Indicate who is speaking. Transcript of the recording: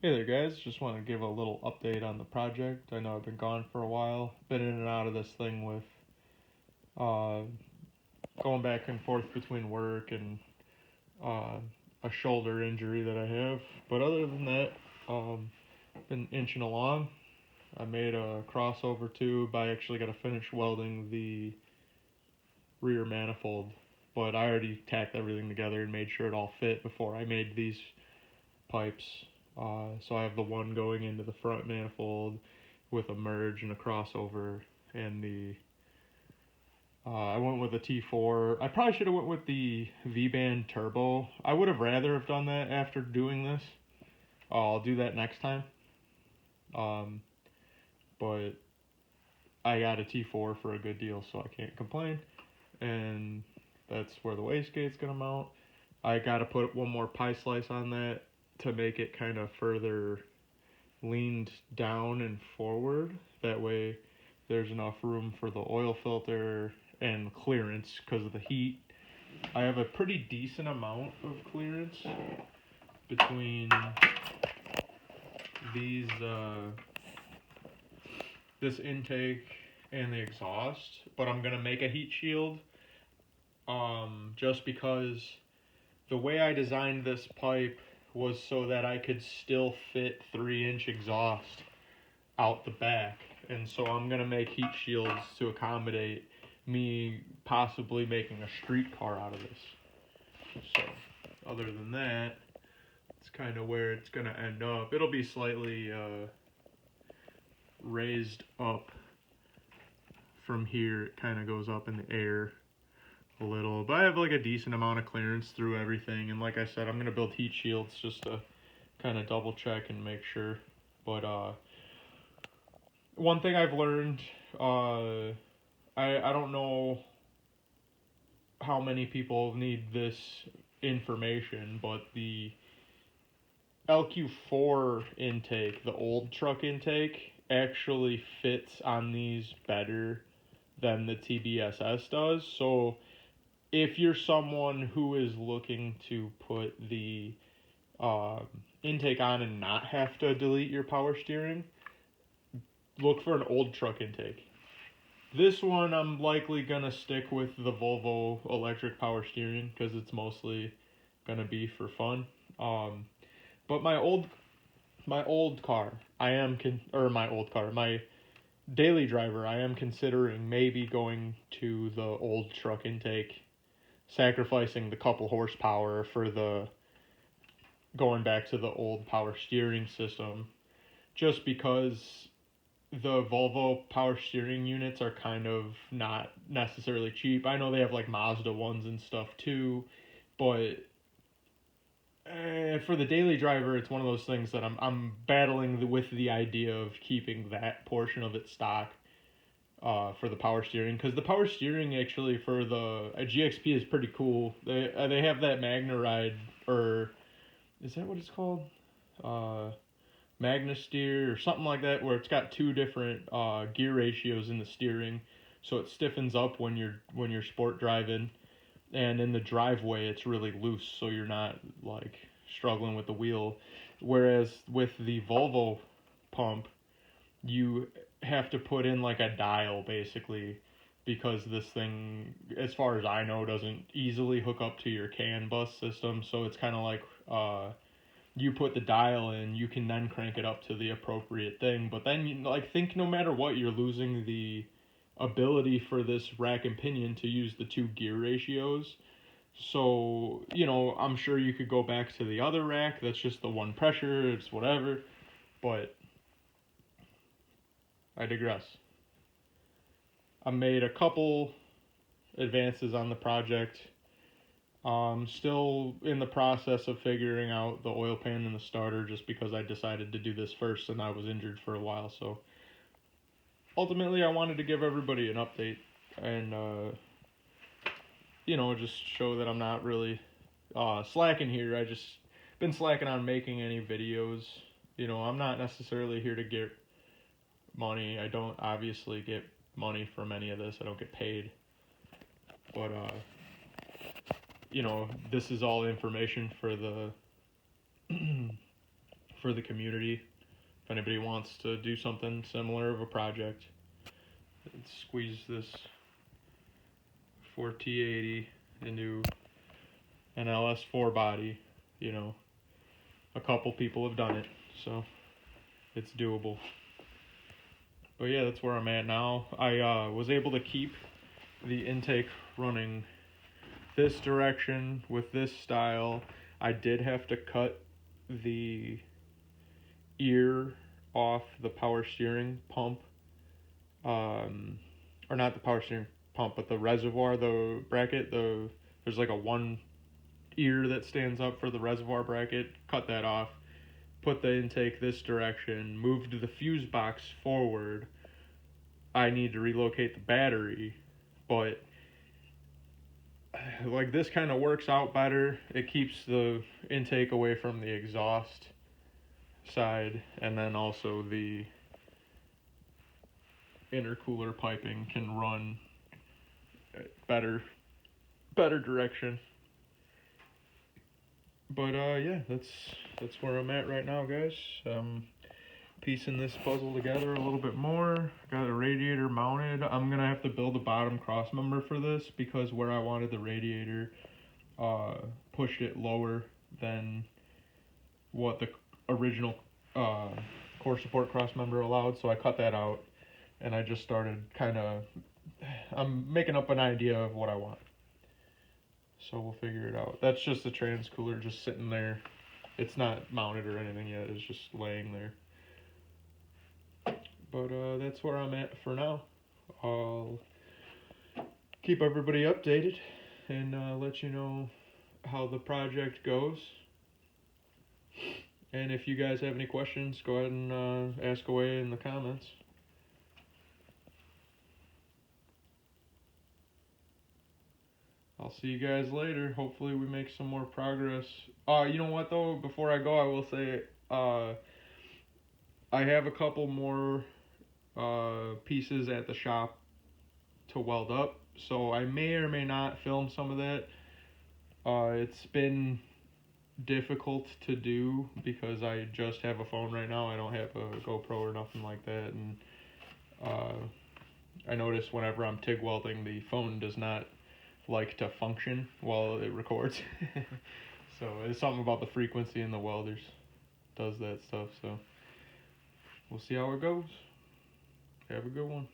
Speaker 1: Hey there, guys. Just want to give a little update on the project. I know I've been gone for a while, been in and out of this thing with uh, going back and forth between work and uh, a shoulder injury that I have. But other than that, been inching along. I made a crossover tube. I actually got to finish welding the rear manifold, but I already tacked everything together and made sure it all fit before I made these pipes. So I have the one going into the front manifold with a merge and a crossover, and the I went with a T4. I probably should have went with the V-band turbo. I would have rather have done that after doing this. I'll do that next time. Um, but I got a T4 for a good deal, so I can't complain. And that's where the wastegate's gonna mount. I gotta put one more pie slice on that to make it kind of further leaned down and forward. That way there's enough room for the oil filter and clearance because of the heat. I have a pretty decent amount of clearance between these this intake and the exhaust, but I'm gonna make a heat shield just because the way I designed this pipe was so that I could still fit 3-inch exhaust out the back. And so I'm going to make heat shields to accommodate me possibly making a street car out of this. So other than that, it's kind of where it's going to end up. It'll be slightly raised up from here. It kind of goes up in the air a little, but I have like a decent amount of clearance through everything. And like I said, I'm going to build heat shields just to kind of double check and make sure. But one thing I've learned, I don't know how many people need this information, but the LQ4 intake, the old truck intake, actually fits on these better than the TBSS does. So if you're someone who is looking to put the intake on and not have to delete your power steering, look for an old truck intake. This one I'm likely gonna stick with the Volvo electric power steering because it's mostly gonna be for fun. But my old car, my daily driver, I am considering maybe going to the old truck intake, sacrificing the couple horsepower for the going back to the old power steering system, just because the Volvo power steering units are kind of not necessarily cheap. I know they have like Mazda ones and stuff too, but for the daily driver, it's one of those things that I'm battling with the idea of keeping that portion of it stock for the power steering, because the power steering actually for the GXP is pretty cool. They have that Magna Ride, or is that what it's called? Magna Steer or something like that, where it's got two different gear ratios in the steering, so it stiffens up when you're sport driving, and in the driveway it's really loose, so you're not like struggling with the wheel. Whereas with the Volvo pump, you have to put in like a dial basically, because this thing, as far as I know, doesn't easily hook up to your CAN bus system. So it's kind of like you put the dial in, you can then crank it up to the appropriate thing. But then you like think no matter what, you're losing the ability for this rack and pinion to use the two gear ratios. So, I'm sure you could go back to the other rack that's just the one pressure, it's whatever, but I digress. I made a couple advances on the project. Still in the process of figuring out the oil pan and the starter, just because I decided to do this first and I was injured for a while. So ultimately I wanted to give everybody an update and, just show that I'm not really slacking here. I just been slacking on making any videos. I'm not necessarily here to get money. I don't obviously get money from any of this. I don't get paid. But this is all information for the for the community. If anybody wants to do something similar of a project, squeeze this 4T80 into an LS4 body, you know, a couple people have done it, so it's doable. But yeah, that's where I'm at now. I was able to keep the intake running this direction with this style. I did have to cut the ear off the power steering pump, or not the power steering pump, but the reservoir, the bracket. There's like a one ear that stands up for the reservoir bracket. Cut that off. Put the intake this direction. Moved the fuse box forward. I need to relocate the battery, but like this kind of works out better. It keeps the intake away from the exhaust side, and then also the intercooler piping can run better direction. But yeah, that's where I'm at right now, guys. Piecing this puzzle together a little bit more. Got a radiator mounted. I'm gonna have to build a bottom cross member for this because where I wanted the radiator pushed it lower than what the original core support cross member allowed, so I cut that out, and I just started I'm making up an idea of what I want. So we'll figure it out. That's just the trans cooler just sitting there. It's not mounted or anything yet, it's just laying there. But that's where I'm at for now. I'll keep everybody updated and let you know how the project goes. And if you guys have any questions, go ahead and ask away in the comments. I'll see you guys later. Hopefully we make some more progress. You know what though? Before I go, I will say I have a couple more pieces at the shop to weld up, so I may or may not film some of that. It's been difficult to do because I just have a phone right now. I don't have a GoPro or nothing like that, and I notice whenever I'm TIG welding, the phone does not like to function while it records. So it's something about the frequency in the welders does that stuff. So we'll see how it goes. Have a good one.